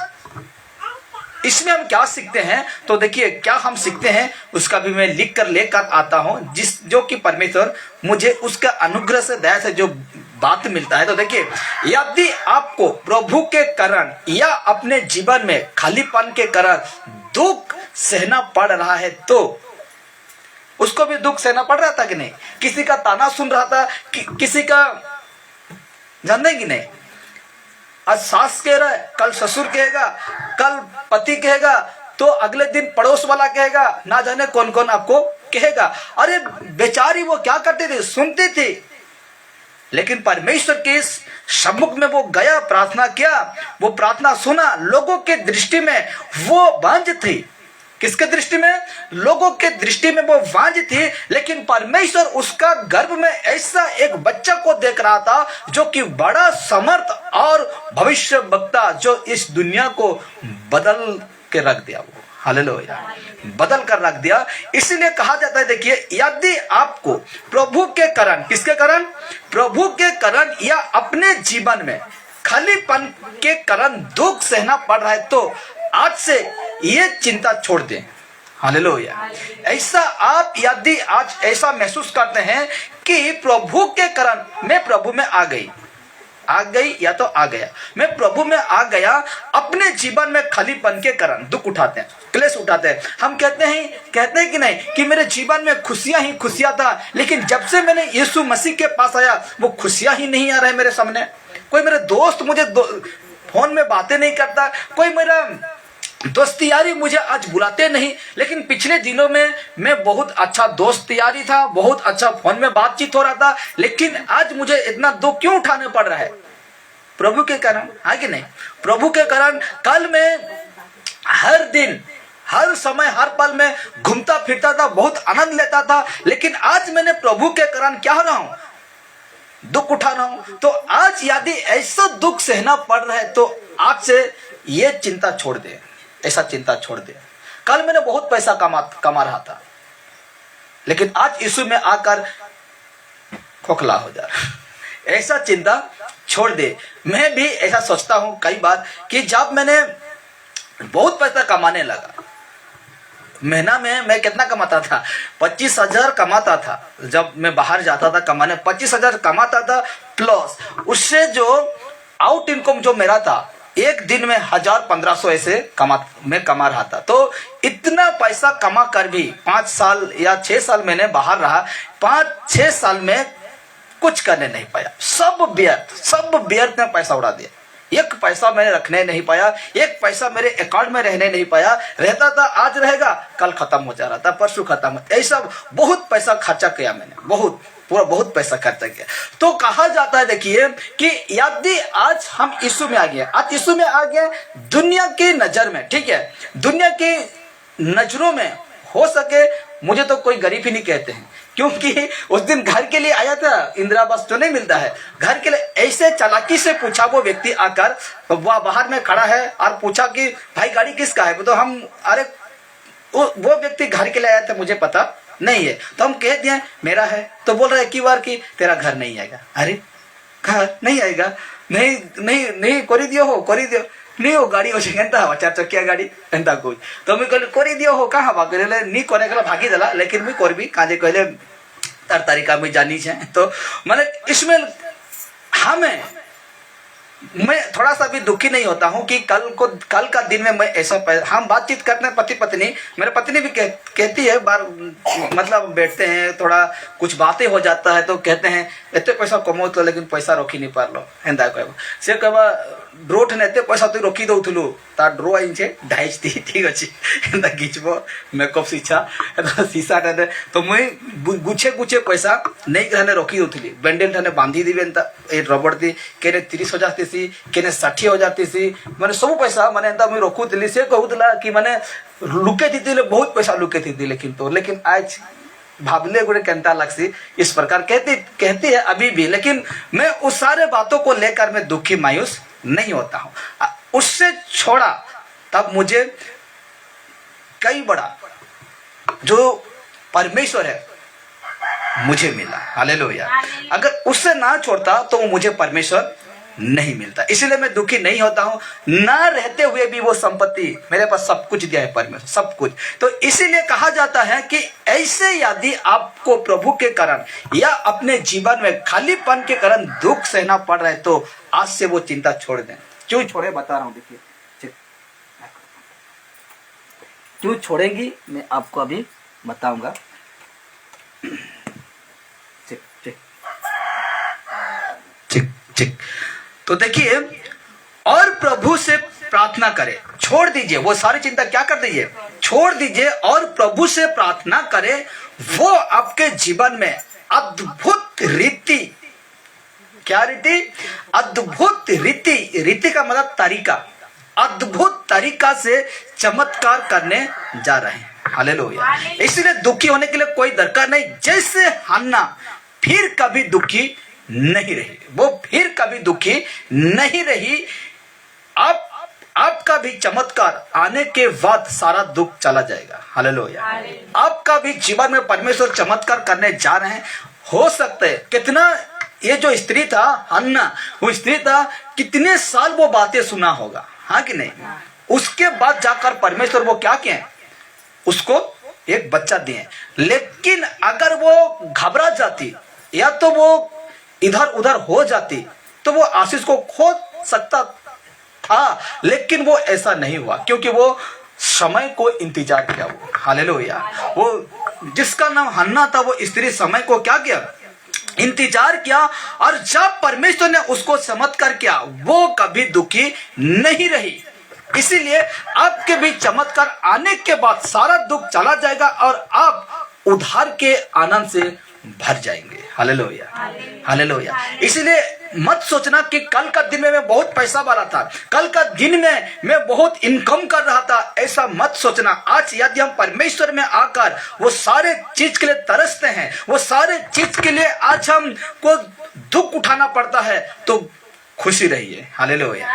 इसमें हम क्या सीखते हैं? तो देखिए, क्या हम सीखते हैं उसका भी मैं लिख कर लेकर आता हूं, जो कि परमेश्वर मुझे उसका अनुग्रह से, दया से जो बात मिलता है। तो देखिए, यदि आपको प्रभु के कारण या अपने जीवन में खालीपन के कारण दुख सहना पड़ रहा है, तो उसको भी दुख सहना पड़ रहा था कि नहीं? किसी का ताना सुन रहा था, किसी का, जानते कि नहीं, आज सास कह रहा है, कल ससुर कहेगा, कल पति कहेगा, तो अगले दिन पड़ोस वाला कहेगा, ना जाने कौन कौन आपको कहेगा। अरे बेचारी वो क्या करती थी? सुनती थी, लेकिन परमेश्वर के सम्मुख में वो गया, प्रार्थना किया, वो प्रार्थना सुना। लोगों के दृष्टि में वो वांझ थी। किसके दृष्टि में? लोगों के दृष्टि में वो वांझ थी, लेकिन परमेश्वर उसका गर्भ में ऐसा एक बच्चा को देख रहा था जो कि बड़ा समर्थ और भविष्य वक्ता, जो इस दुनिया को बदल के रख दिया। वो हालेलुया, बदल कर रख दिया। इसीलिए कहा जाता है, देखिए, यदि आपको प्रभु के कारण, किसके कारण? प्रभु के कारण या अपने जीवन में खालीपन के कारण दुख सहना पड़ रहा है, तो आज से ये चिंता छोड़ दें। हालेलुया। ऐसा आप यदि आज ऐसा महसूस करते हैं कि प्रभु के कारण मैं प्रभु में आ गई या तो आ गया, मैं प्रभु में आ गया, अपने जीवन में खालीपन के कारण दुख उठाते हैं, क्लेश उठाते हैं। हम कहते हैं कि नहीं कि मेरे जीवन में खुशियां ही खुशियां था, लेकिन जब से मैंने यीशु मसीह के पास आया वो खुशियां ही नहीं आ रहे मेरे सामने। कोई मेरे दोस्त मुझे फोन में बातें नहीं करता, कोई मेरा दोस्ती यारी मुझे आज बुलाते नहीं, लेकिन पिछले दिनों में मैं बहुत अच्छा दोस्त यारी था, बहुत अच्छा फोन में बातचीत हो रहा था, लेकिन आज मुझे इतना दुख क्यों उठाने पड़ रहा है? प्रभु के कारण, है कि नहीं? प्रभु के कारण। कल मैं हर दिन, हर समय, हर पल में घूमता फिरता था, बहुत आनंद लेता था, लेकिन आज मैंने प्रभु के कारण क्या हो रहा हूं? दुख उठा रहा हूं। तो आज यदि ऐसा दुख सहना पड़ रहा है तो आज से ये चिंता छोड़ दे, ऐसा चिंता छोड़ दे। कल मैंने बहुत पैसा कमा रहा था, लेकिन आज यीशु में आकर खोखला हो जा रहा, ऐसा चिंता छोड़ दे। मैं भी ऐसा सोचता हूं कई बार कि जब मैंने बहुत पैसा कमाने लगा, महीना में मैं कितना कमाता था? 25,000 कमाता था। जब मैं बाहर जाता था कमाने, 25,000 कमाता था, प्लस उससे जो आउट इनकम जो मेरा था, एक दिन में 1,000-1,500 ऐसे कमा रहा था। तो इतना पैसा कमा कर भी 5 साल या 6 साल मैंने बाहर रहा, 5-6 साल में कुछ करने नहीं पाया। सब व्यर्थ में पैसा उड़ा दिया। एक पैसा मैंने रखने नहीं पाया, एक पैसा मेरे अकाउंट में रहने नहीं पाया। रहता था आज रहेगा, कल खत्म हो जा रहा था, परसों खत्म। ऐसा बहुत पैसा खर्चा किया मैंने, बहुत पैसा खर्चा किया। तो कहा जाता है, देखिए, कि यदि आज हम यीशु में आ गए, आज यीशु में आ गए, दुनिया की नजर में, ठीक है, दुनिया की नजरों में हो सके मुझे तो कोई गरीब ही नहीं कहते हैं, क्योंकि उस दिन घर के लिए आया था, इंदिरा आवास तो नहीं मिलता है, घर के लिए ऐसे चालाकी से पूछा वो व्यक्ति आकर, वह बाहर में खड़ा है और पूछा कि भाई गाड़ी किसका है? तो हम, अरे वो व्यक्ति घर के लिए आया था, मुझे पता नहीं है, तो हम कह दिए मेरा है। तो बोल रहा है की कि तेरा घर नहीं आएगा। अरे घर नहीं आएगा? नहीं करी दियो नहीं हो गाड़ी अच्छे एंता 4 चक्किया गाड़ी एंता कोई। तो मुझे कहले करी दियो हो कहाँ भाग नहीं करे गला भागी देला, लेकिन मुझे करबी काजे कहले तार तरीका मुझे जानी है। तो मैंने इसमें मैं थोड़ा सा भी दुखी नहीं होता हूं कि कल का दिन में मैं ऐसा, हम बातचीत करते हैं पति पत्नी, मेरे पत्नी भी कहती है बार, मतलब बैठते हैं थोड़ा कुछ बातें हो जाता है तो कहते हैं एते पैसा कमो तो लेकिन पैसा रखी नहीं पारलो एंदा कहबा से कहबा ड्रो ठने एते पैसा तो रखी दउथलु ता ड्रो आई छे ढाइच थी, ठीक अछि एंदा घिचबो मेकअप सीछा सीसा ठने तो मैं गुछे पैसा नहीं कहने रखी दउथली, बेंडेल ठने बांधी दिबे एंता ए रबड़ दी केने 30,000 थी केने 60,000 थी, माने सब पैसा माने एंता मैं रखुतली। से कहूतला कि माने लुके थी बहुत पैसा लुके थी, लेकिन आज भावले गुड़े केंता लगसी इस प्रकार कहती है अभी भी। लेकिन मैं उस सारे बातों को लेकर मैं दुखी मायूस नहीं होता हूं। उससे छोड़ा तब मुझे कई बड़ा जो परमेश्वर है मुझे मिला। हालेलुया। अगर उससे ना छोड़ता तो वो मुझे परमेश्वर नहीं मिलता। इसीलिए मैं दुखी नहीं होता हूं, ना रहते हुए भी वो संपत्ति मेरे पास सब कुछ दिया है परमेश्वर, सब कुछ। तो इसीलिए कहा जाता है कि ऐसे यदि आपको प्रभु के कारण या अपने जीवन में खालीपन के कारण दुख सहना पड़ रहा है तो आज से वो चिंता छोड़ दें। क्यों छोड़े बता रहा हूं, देखिए क्यों छोड़ेंगी मैं आपको अभी बताऊंगा। ठीक। तो देखिए, और प्रभु से प्रार्थना करें, छोड़ दीजिए वो सारी चिंता, क्या कर दीजिए, छोड़ दीजिए और प्रभु से प्रार्थना करें। वो आपके जीवन में अद्भुत रीति क्या रीति? अद्भुत रीति। रीति का मतलब तरीका, अद्भुत तरीका से चमत्कार करने जा रहे हैं। हालेलुया। इसलिए दुखी होने के लिए कोई दरकार नहीं। जैसे हन्ना फिर कभी दुखी नहीं रही, वो फिर कभी दुखी नहीं रही। आपका भी चमत्कार आने के बाद सारा दुख चला जाएगा। हालेलुया। आपका भी जीवन में परमेश्वर चमत्कार करने जा रहे हैं। हो सकता है कितना, ये जो स्त्री था हन्ना, वो स्त्री था, कितने साल वो बातें सुना होगा, हाँ कि नहीं? उसके बाद जाकर परमेश्वर वो क्या किए, उसको एक बच्चा दिए। लेकिन अगर वो घबरा जाती या तो वो इधर उधर हो जाती तो वो आशीष को खो सकता था, लेकिन वो ऐसा नहीं हुआ क्योंकि वो समय को इंतजार किया। वो हालेलुया, वो जिसका नाम हन्ना था, वो स्त्री समय को क्या किया, इंतजार किया। और जब परमेश्वर ने उसको चमत्कार किया, वो कभी दुखी नहीं रही। इसीलिए आपके भी चमत्कार आने के बाद सारा दुख चला जाएगा और आप उधार के आनंद से भर जाएंगे। Hallelujah, hallelujah. इसीलिए मत सोचना कि कल का दिन में मैं बहुत पैसा वाला था, कल का दिन में मैं बहुत इनकम कर रहा था, ऐसा मत सोचना। आज यदि हम परमेश्वर में आकर वो सारे चीज के लिए तरसते हैं, वो सारे चीज के लिए आज हमको दुख उठाना पड़ता है, तो खुशी रहिए। Hallelujah,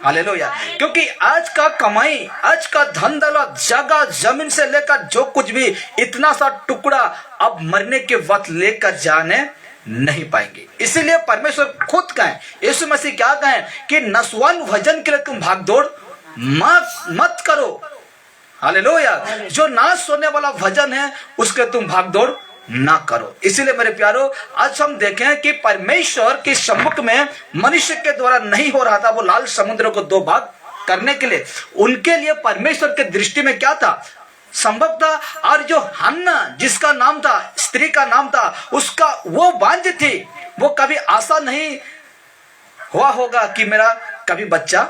hallelujah. क्योंकि आज का कमाई, आज का धन दौलत, जगह जमीन से लेकर जो कुछ भी, इतना सा टुकड़ा अब मरने के वक्त लेकर जाने नहीं पाएंगे। इसीलिए परमेश्वर खुद कहें, यीशु मसीह क्या कहें कि नस्वान भजन के लिए तुम भागदौड़ मत करो। हालेलुया। जो नाश होने वाला भजन है उसके तुम भागदौड़ ना करो। इसीलिए मेरे प्यारो, आज हम देखें कि परमेश्वर के सम्मुख में मनुष्य के द्वारा नहीं हो रहा था वो लाल समुद्र को दो भाग करने के लिए। उनके लिए परमेश्वर के दृष्टि में क्या था, संभव था। और जो हन्ना जिसका नाम था, स्त्री का नाम था, उसका वो बांझ थी, वो कभी आशा नहीं हुआ होगा कि मेरा कभी बच्चा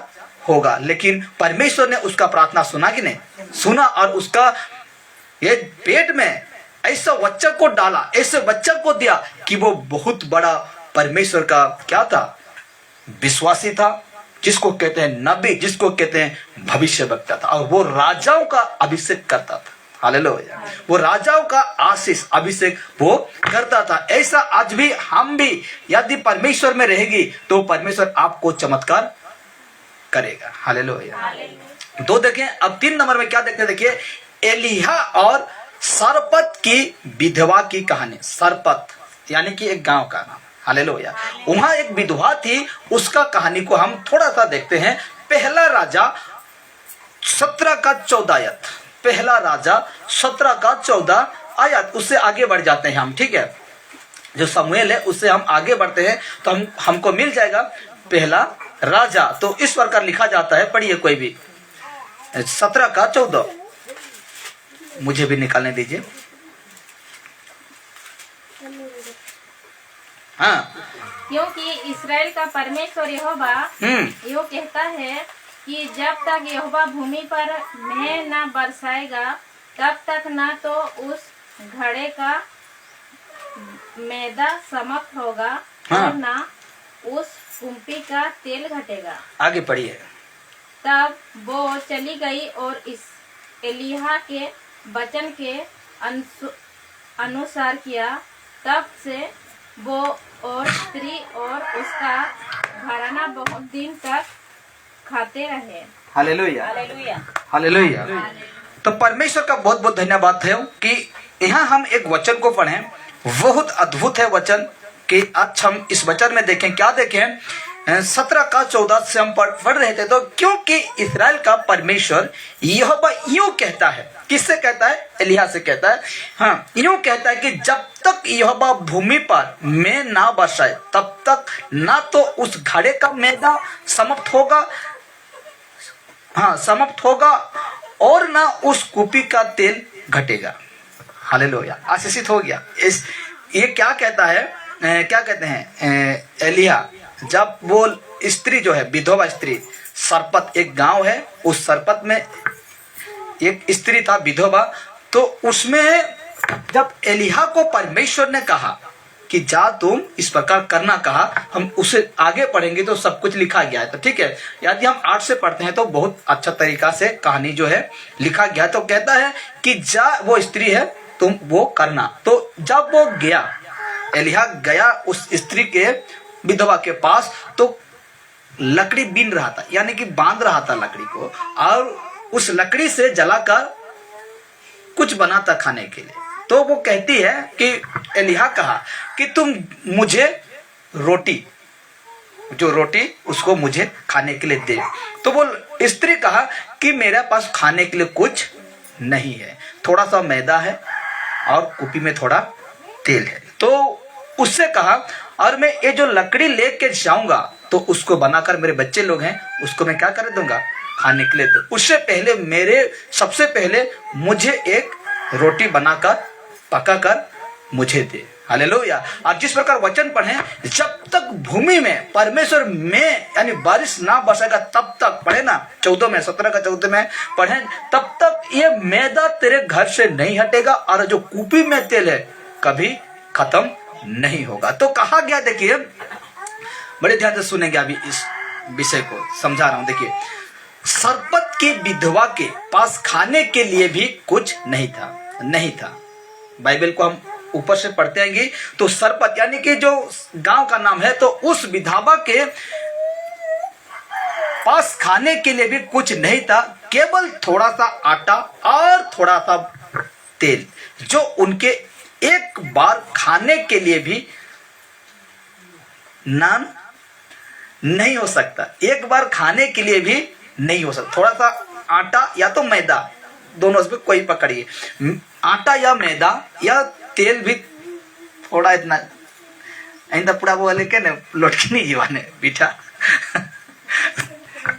होगा, लेकिन परमेश्वर ने उसका प्रार्थना सुना कि नहीं सुना, और उसका ये पेट में ऐसा बच्चा को डाला, ऐसे बच्चा को दिया कि वो बहुत बड़ा परमेश्वर का क्या था, विश्वासी था, जिसको कहते हैं नबी, जिसको कहते हैं भविष्यवक्ता था। और वो राजाओं का अभिषेक करता था। हालेलुया। वो राजाओं का आशीष अभिषेक वो करता था। ऐसा आज भी हम भी यदि परमेश्वर में रहेगी तो परमेश्वर आपको चमत्कार करेगा। हालेलुया। तो देखें अब 3 नंबर में क्या देखते हैं, देखिए एलिया और सरपत की विधवा की कहानी। सरपत यानी कि एक गांव का नाम। हालेलुया। वहां एक विधवा थी, उसका कहानी को हम थोड़ा सा देखते हैं। पहला राजा 17 का 14 आयत। पहला राजा 17 का 14 आयत, उससे आगे बढ़ जाते हैं हम, ठीक है। जो समूएल है उससे हम आगे बढ़ते हैं तो हमको मिल जाएगा पहला राजा। तो इस प्रकार लिखा जाता है, पढ़िए कोई भी, 17 का 14, मुझे भी निकालने दीजिए। हाँ, क्योंकि इस्राएल का परमेश्वर यहोवा यो कहता है कि जब तक यहोवा भूमि पर मेह न बरसाएगा तब तक न तो उस घड़े का मैदा समाप्त होगा और न उस कुंपी का तेल घटेगा। आगे पढ़िए। तब वो चली गई और इस एलिया के वचन के अनुसार किया। तब से वो और स्त्री और उसका घराना बहुत दिन तक खाते रहे। Hallelujah, hallelujah, hallelujah. तो परमेश्वर का बहुत बहुत धन्यवाद है कि यहाँ हम एक वचन को पढ़ें। बहुत अद्भुत है वचन कि आज हम इस वचन में देखें, क्या देखें, 17 का 14 से हम पढ़ रहे थे। तो क्योंकि इस्राएल का परमेश्वर यहोवा यूं कहता है, किससे कहता है, एलिया से कहता है। हाँ, यूं कहता है कि जब तक यहोवा भूमि पर में ना बरसाए तब तक ना तो उस घड़े का मैदा समाप्त होगा, हाँ समाप्त होगा, और ना उस कुपी का तेल घटेगा। हालेलुया, आशीषित हो गया। ये क्या कहता है, क्या कहते हैं एलिया, जब वो स्त्री जो है विधवा स्त्री, सरपत एक गांव है, उस सरपत में एक स्त्री था विधवा। तो उसमें जब एलिया को परमेश्वर ने कहा कि जा तुम इस प्रकार करना कहा। हम उसे आगे पढ़ेंगे तो सब कुछ लिखा गया है, तो ठीक है। यदि हम 8 से पढ़ते हैं तो बहुत अच्छा तरीका से कहानी जो है लिखा गया। तो कहता है कि जा, वो स्त्री है, तुम वो करना। तो जब वो गया, एलिय्याह गया उस स्त्री के, विधवा के पास, तो लकड़ी बीन रहा था, यानी कि बांध रहा था लकड़ी को, और उस लकड़ी से जलाकर कुछ बनाता खाने के लिए। तो वो कहती है कि एलिय्याह कहा कि तुम मुझे रोटी, जो रोटी उसको मुझे खाने के लिए दे। तो वो स्त्री कहा कि मेरे पास खाने के लिए कुछ नहीं है, थोड़ा सा मैदा है और कुपी में थोड़ा तेल है। तो उससे कहा, और मैं ये जो लकड़ी लेके जाऊंगा तो उसको बनाकर, मेरे बच्चे लोग हैं उसको मैं क्या कर दूंगा, खाने के लिए। तो उससे पहले सबसे पहले मुझे एक रोटी बनाकर पकाकर मुझे दे। हालेलुया। और जिस प्रकार वचन पढ़े, जब तक भूमि में परमेश्वर में यानी बारिश ना बरसेगा तब तक, पढ़े ना 14 में 17 का 14 में पढ़े, तब तक ये मैदा तेरे घर से नहीं हटेगा और जो कूपी में तेल है कभी खत्म नहीं होगा। तो कहा गया, देखिए बड़े ध्यान से सुनेंगे, अभी इस विषय को समझा रहा हूं। देखिए, सरपत की विधवा के पास खाने के लिए भी कुछ नहीं था। बाइबल को हम ऊपर से पढ़ते आएंगे तो सरपत यानी कि जो गांव का नाम है, तो उस विधवा के पास खाने के लिए भी कुछ नहीं था, केवल थोड़ा सा आटा और थोड़ा सा तेल, जो उनके एक बार खाने के लिए भी नान नहीं हो सकता। एक बार खाने के लिए भी नहीं हो सकता। थोड़ा सा आटा या तो मैदा, दोनों में कोई पकड़िए, आटा या मैदा या तेल भी थोड़ा इतना पूरा वो लेके न लौटकी नहीं जीवाने पीठा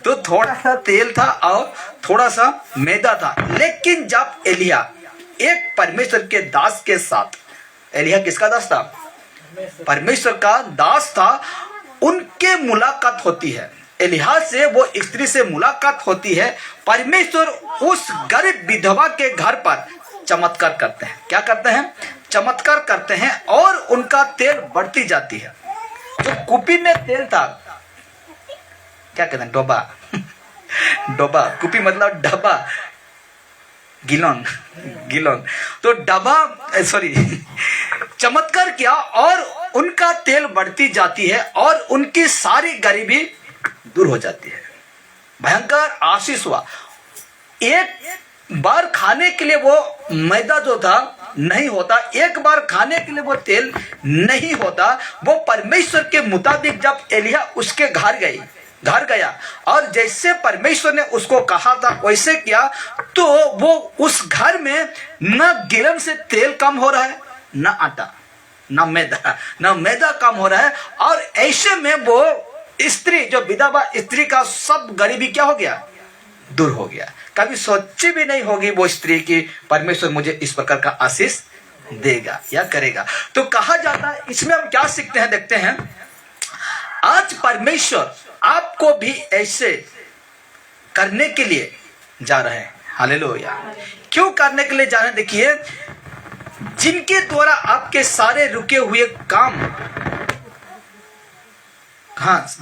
तो थोड़ा सा तेल था और थोड़ा सा मैदा था। लेकिन जब एलिय्याह एक परमेश्वर के दास के साथ, एलिय्याह किसका दास था? परमेश्वर का दास था। उनके मुलाकात होती है, एलिय्याह से वो स्त्री से मुलाकात होती है। परमेश्वर उस गरीब विधवा के घर पर चमत्कार करते हैं। क्या करते हैं? चमत्कार करते हैं और उनका तेल बढ़ती जाती है। जो कुपी में तेल था, क्या कहते हैं, डोबा डोबा, कुपी मतलब डब्बा, गिलोन, तो डब्बा, सॉरी, चमत्कार किया और उनका तेल बढ़ती जाती है और उनकी सारी गरीबी दूर हो जाती है। भयंकर आशीष हुआ। एक बार खाने के लिए वो मैदा जो था नहीं होता, एक बार खाने के लिए वो तेल नहीं होता। वो परमेश्वर के मुताबिक जब एलिय्याह उसके घर गया और जैसे परमेश्वर ने उसको कहा था वैसे किया, तो वो उस घर में न गिलन से तेल कम हो रहा है, न आटा, न मैदा कम हो रहा है। और ऐसे में वो स्त्री, जो विधवा स्त्री का सब गरीबी क्या हो गया? दूर हो गया। कभी सोची भी नहीं होगी वो स्त्री की परमेश्वर मुझे इस प्रकार का आशीष देगा या करेगा। तो कहा जाता है, इसमें हम क्या सीखते हैं, देखते हैं। आज परमेश्वर आपको भी ऐसे करने के लिए जा रहे हैं। हालेलुया। क्यों करने के लिए जा रहे हैं? देखिए, जिनके द्वारा आपके सारे रुके हुए काम,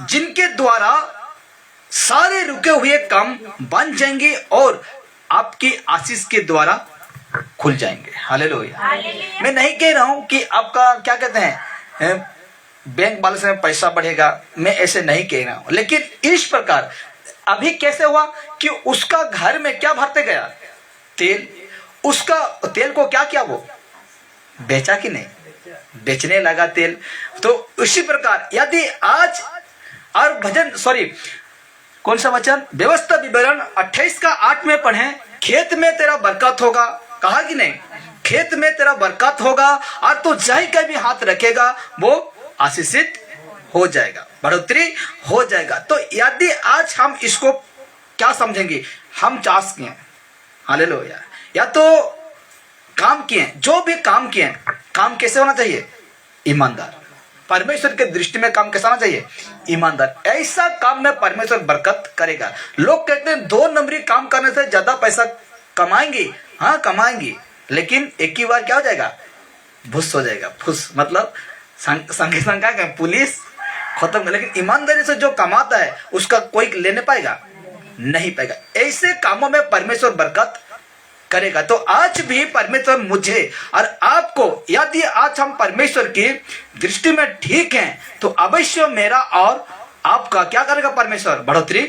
जिनके द्वारा सारे रुके हुए काम बन जाएंगे और आपकी आशीष के द्वारा खुल जाएंगे। हालेलुया। मैं नहीं कह रहा हूं कि आपका क्या कहते हैं बैंक बैलेंस में पैसा बढ़ेगा, मैं ऐसे नहीं कह रहा हूं, लेकिन इस प्रकार अभी कैसे हुआ कि उसका घर में क्या भरते गया? तेल। उसका तेल को क्या किया? वो बेचा कि नहीं? बेचने लगा तेल। तो उसी प्रकार यदि आज और कौन सा वचन? व्यवस्था विवरण 28 का 8 में पढ़े, खेत में तेरा बरकत होगा। कहा कि नहीं? खेत में तेरा बरकत होगा और तू जहीं कहीं भी हाथ रखेगा वो आशीषित हो जाएगा, बढ़ोतरी हो जाएगा। तो यदि आज हम इसको क्या समझेंगे? हम चास किए, हालेलुया, या तो काम किए, जो भी काम किए, काम कैसे होना चाहिए? ईमानदार। परमेश्वर के दृष्टि में काम कैसा होना चाहिए? ईमानदार। ऐसा काम में परमेश्वर बरकत करेगा। लोग कहते हैं 2 नंबरी काम करने से ज्यादा पैसा कमाएंगे। हाँ, कमाएंगे, लेकिन एक ही बार क्या हो जाएगा? भुस हो जाएगा। भुस मतलब संगे संग क्या कहें, पुलिस खत्म कर, लेकिन ईमानदारी से जो कमाता है उसका कोई लेने पाएगा नहीं पाएगा। ऐसे कामों में परमेश्वर बरकत करेगा। तो आज भी परमेश्वर मुझे और आपको, यदि आज हम परमेश्वर की दृष्टि में ठीक हैं तो अवश्य मेरा और आपका क्या करेगा, परमेश्वर बढ़ोतरी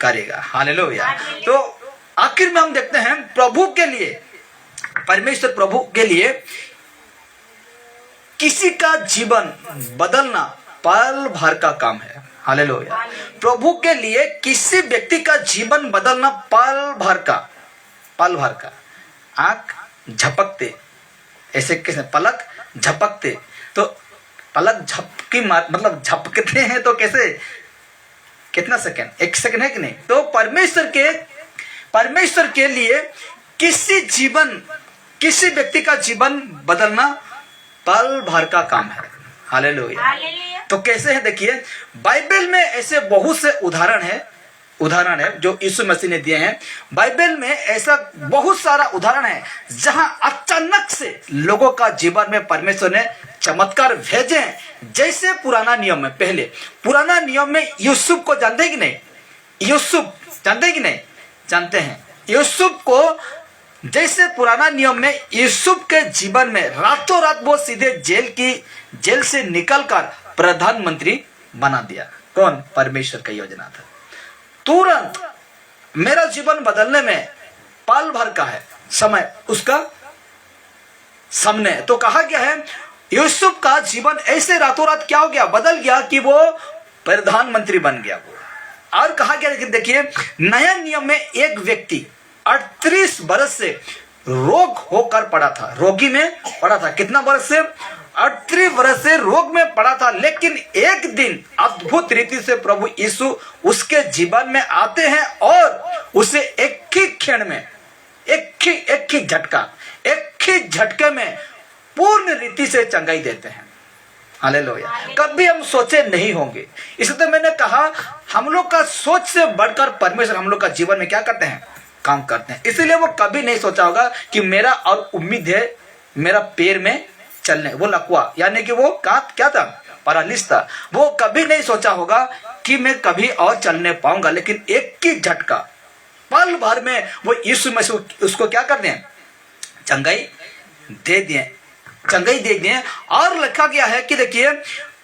करेगा। हालेलुया। तो आखिर में हम देखते हैं प्रभु के लिए, परमेश्वर प्रभु के लिए किसी का जीवन बदलना पल भर का काम है। हालेलुया। प्रभु के लिए किसी व्यक्ति का जीवन बदलना पल भर का आंख झपकते, ऐसे कैसे पलक झपकते, तो पलक झपकी मतलब झपकते हैं तो कैसे, कितना सेकंड, 1 सेकंड है कि नहीं। तो परमेश्वर के लिए किसी व्यक्ति का जीवन बदलना पल भर का काम है। हालेलुया। तो कैसे है देखिए, बाइबल में ऐसे बहुत से उदाहरण है जो यीशु मसीह ने दिए हैं। बाइबल में ऐसा बहुत सारा उदाहरण है जहां अचानक से लोगों का जीवन में परमेश्वर ने चमत्कार भेजे हैं। जैसे पुराना नियम में यूसुफ को जानते कि नहीं, जानते हैं यूसुफ को। जैसे पुराना नियम में यूसुफ के जीवन में रातों रात वो सीधे जेल से निकलकर प्रधानमंत्री बना दिया। कौन? परमेश्वर का योजना था। तुरंत मेरा जीवन बदलने में पल भर का है समय उसका सामने। तो कहा गया है यूसुफ का जीवन ऐसे रातों रात क्या हो गया, बदल गया कि वो प्रधानमंत्री बन गया वो। और कहा गया कि देखिए, नया नियम में एक व्यक्ति 38 बरस से रोग होकर पड़ा था, रोगी में पड़ा था। कितना बरस से? 38 बरस से रोग में पड़ा था। लेकिन एक दिन अद्भुत रीति से प्रभु यीशु उसके जीवन में आते हैं और उसे एक ही क्षण में, एक ही झटके में पूर्ण रीति से चंगाई देते हैं। हालेलुया। कभी हम सोचे नहीं होंगे। इसलिए तो मैंने कहा हम लोग का सोच से बढ़कर परमेश्वर हम लोग का जीवन में क्या करते हैं, काम करते हैं। इसीलिए वो कभी नहीं सोचा होगा कि मेरा और उम्मीद है मेरा पैर में चलने, वो लकवा यानी कि वो क्या था, पैरालिसिस था। वो कभी नहीं सोचा होगा कि मैं कभी और चलने पाऊंगा। लेकिन एक ही झटका पल भर में वो यीशु मसीह उसको क्या कर दें, चंगाई दे दिए। और लिखा गया है कि देखिए,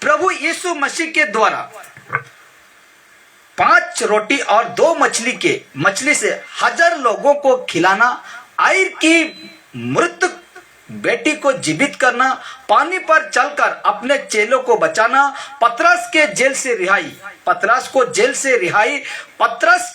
प्रभु यीशु मसीह के द्वारा 5 रोटी और 2 मछली से 1000 लोगों को खिलाना, आयर की मृत बेटी को जीवित करना, पानी पर चलकर अपने चेलों को बचाना, पतरस को जेल से रिहाई, पतरस